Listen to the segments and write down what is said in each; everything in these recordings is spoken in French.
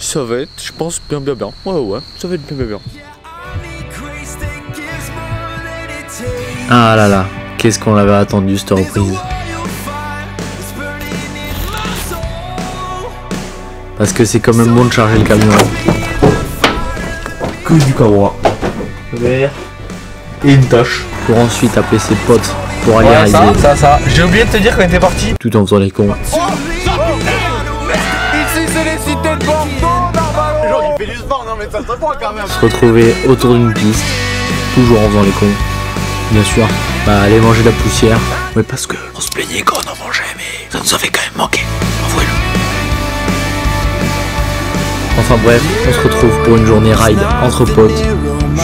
ça va être, je pense, bien. Ouais, ça va être bien. Ah là là, qu'est-ce qu'on l'avait attendu cette reprise. Parce que c'est quand même bon de charger le camion. Que du carois. Vert. Et une tâche. Pour ensuite appeler ses potes pour aller arriver. Ça. J'ai oublié de te dire qu'on était parti. Tout en faisant les cons. Ici c'est les cités de Bordeaux, Narvalo. Genre il fait du sport, non mais ça se voit quand même. Se retrouver autour d'une piste, toujours en faisant les cons. Bien sûr, aller manger de la poussière. Ouais, parce que on se plaignait quand on en mangeait, mais ça nous avait quand même manqué. Avouez-le. Enfin bref, on se retrouve pour une journée ride entre potes,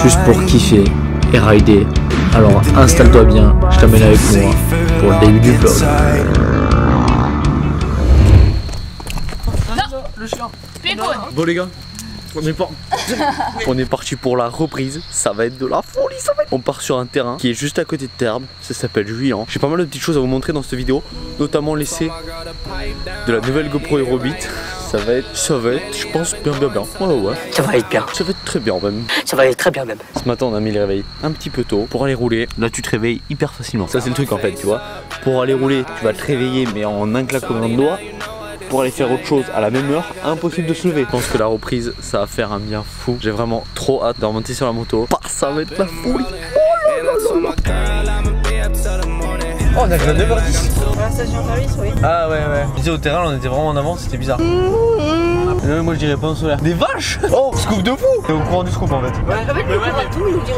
juste pour kiffer et rider. Alors installe-toi bien, je t'amène avec moi pour le début du vlog. Bon les gars, on est parti pour la reprise, ça va être de la folie, On part sur un terrain qui est juste à côté de Tarbes, ça s'appelle Juillan. J'ai pas mal de petites choses à vous montrer dans cette vidéo, notamment l'essai de la nouvelle GoPro Aerobit. Ça va être, je pense, bien. Ouais. Ça va être bien. Ça va être très bien même. Ça va être très bien même. Ce matin on a mis le réveil un petit peu tôt pour aller rouler. Là tu te réveilles hyper facilement. Ça c'est le truc en fait, tu vois. Pour aller rouler, tu vas te réveiller mais en un claquement de doigts. Pour aller faire autre chose à la même heure, impossible de se lever. Je pense que la reprise, ça va faire un bien fou. J'ai vraiment trop hâte de remonter sur la moto. Ça va être la folie. Oh, on arrive à 9h10. La station-service, oui. Ah ouais. Je disais au terrain, on était vraiment en avance, c'était bizarre. Moi je dirais pas en solaire. Des vaches. Oh, scoop de fou. T'es au courant du scoop en fait. Ouais, avec le tout, il nous dirait.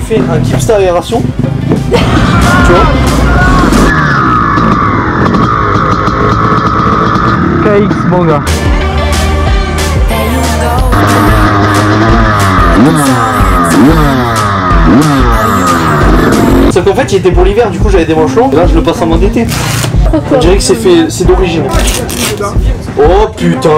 Fait un Kipsta aération. Tu vois, KX mon gars. Sauf qu'en fait il était pour l'hiver, du coup j'avais des manches longues. Et là je le passe en mode été. On dirait que c'est d'origine. Oh putain.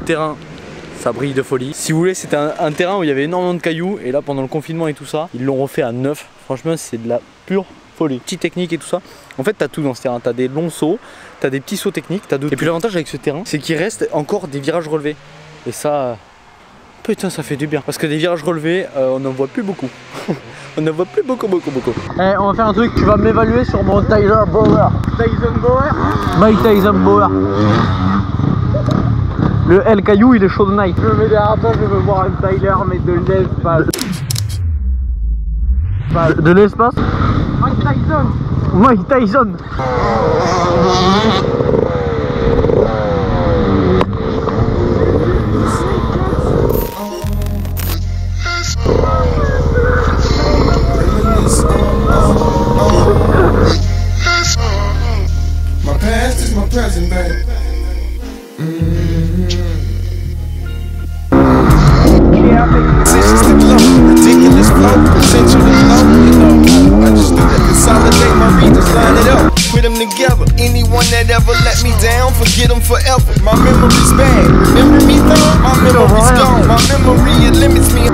Terrain, ça brille de folie. Si vous voulez, c'était un terrain où il y avait énormément de cailloux et là pendant le confinement et tout ça, ils l'ont refait à neuf. Franchement, c'est de la pure folie. Petite technique et tout ça. En fait, t'as tout dans ce terrain. T'as des longs sauts, t'as des petits sauts techniques, t'as de... Et puis l'avantage avec ce terrain, c'est qu'il reste encore des virages relevés. Et ça, Putain, ça fait du bien. Parce que des virages relevés, on n'en voit plus beaucoup. On n'en voit plus beaucoup. Eh, on va faire un truc, tu vas m'évaluer sur mon Tyler Bauer. Tyson Bauer. Mike Tyson Bauer. Le El Caillou, il est chaud de night. Je me mets derrière toi, je veux voir un Tyler, mais de l'espace. De l'espace. Mike Tyson. Mike Tyson. My past is my present, babe. Decisions to glow, ridiculous flow, potential to blow. You know, I just do that. Consolidate my regions, line it up, put them together. Anyone that ever let me down, forget them forever. My memory's bad. Remember me though? My memory's gone. My memory, it limits me.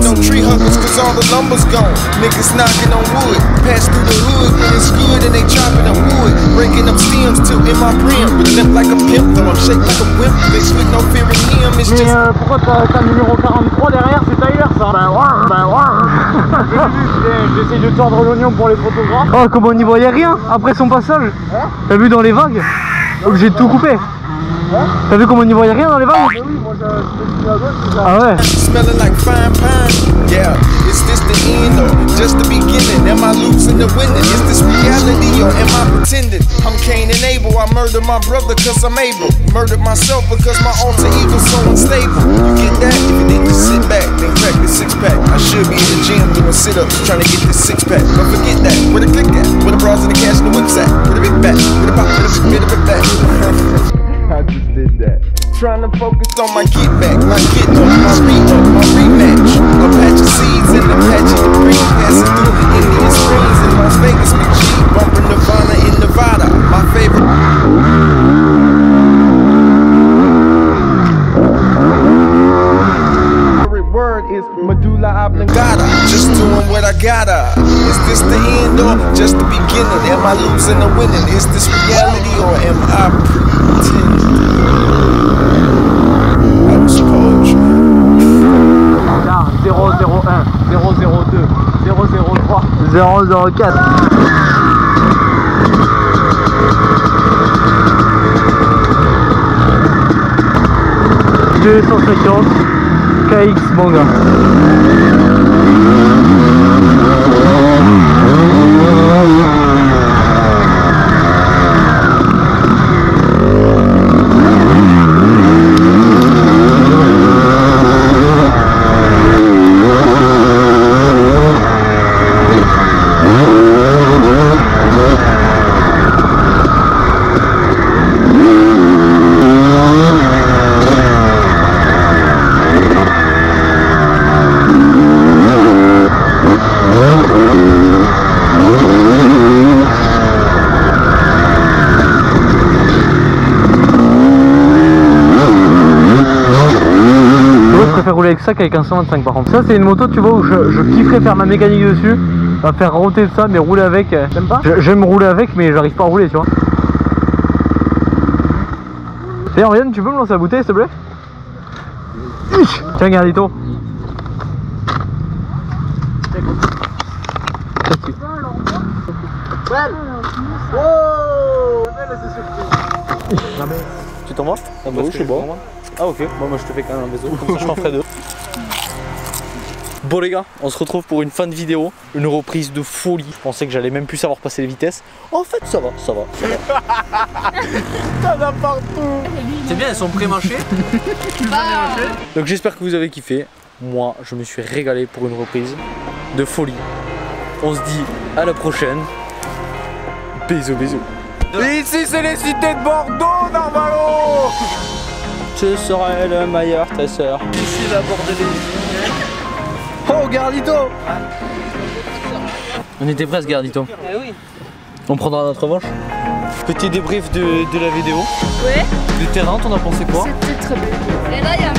No tree huggers, cause all the lumber's gone. Niggas knocking on wood, pass through the hood when it's good and they chopping up wood. Breaking up stems too in my brim. But limp like a pimp, though I'm shaped like a wimp. Mixed with no fear in him, it's Mais just. pourquoi t'as numéro 43 derrière, c'est Tyler ça? Ben ouais. J'essaye de tordre l'oignon pour les photographes. Oh, comment on n'y voyait rien après son passage? T'as vu dans les vagues? Obligé de tout couper. T'as vu comment on n'y voyait rien dans les vagues? Mais oui, moi je suis à gauche, c'est ça. Ah ouais. Smelling like fine pine. Yeah, is this the end or just the beginning? Am I losing the winning? Is this reality or am I pretending? I'm Cain and Abel. I murdered my brother cause I'm able. Murdered myself because my alter ego's so unstable. You get that? If you didn't just sit back, then crack this six pack. I should be in the gym doing sit-ups, trying to get this six pack. But forget that. Where the click at? Where the bras and the cash and the whips at? Where the big back? Where the pop? Where the bit of it back? I just did that. Trying to focus on my get back, my get up, my re-up, my rematch. Apache seeds and Apache debris passing through the Indian Springs in Las Vegas, McG. Bumping Nirvana in Nevada, my favorite. Word is medulla oblongata. Just doing what I gotta. Is this the end or just the beginning? Am I losing or winning? Is this reality or am I pretending? I suppose. 001, 002, 003, 004. $250 KX Manga. Je préfère rouler avec ça qu'avec un 125 par contre. Ça c'est une moto tu vois où je kifferais faire ma mécanique dessus, faire roter ça mais rouler avec. T'aimes pas? J'aime rouler avec mais j'arrive pas à rouler tu vois. D'ailleurs Yann, tu peux me lancer la bouteille s'il te plaît? Tiens Gardito. Tu t'en vas? Ah bah oui, je suis bon. Ah ok, bon, moi je te fais quand même un bisou, comme ça je t'en ferai deux. Bon les gars, on se retrouve pour une fin de vidéo, une reprise de folie. Je pensais que j'allais même plus savoir passer les vitesses. En fait ça va. T'en as partout. C'est bien, elles sont pré-mâchées. Donc j'espère que vous avez kiffé. Moi je me suis régalé pour une reprise de folie. On se dit à la prochaine. Bisous. Et ici c'est les cités de Bordeaux, Narvalo. Je serai le meilleur tresseur. Ici la Bordelaise. Oh Gardito. On était presque Gardito. Ah oui. On prendra notre revanche. Petit débrief de la vidéo. Ouais. Du terrain, t'en as pensé quoi? C'était très bien. Et là, il y a un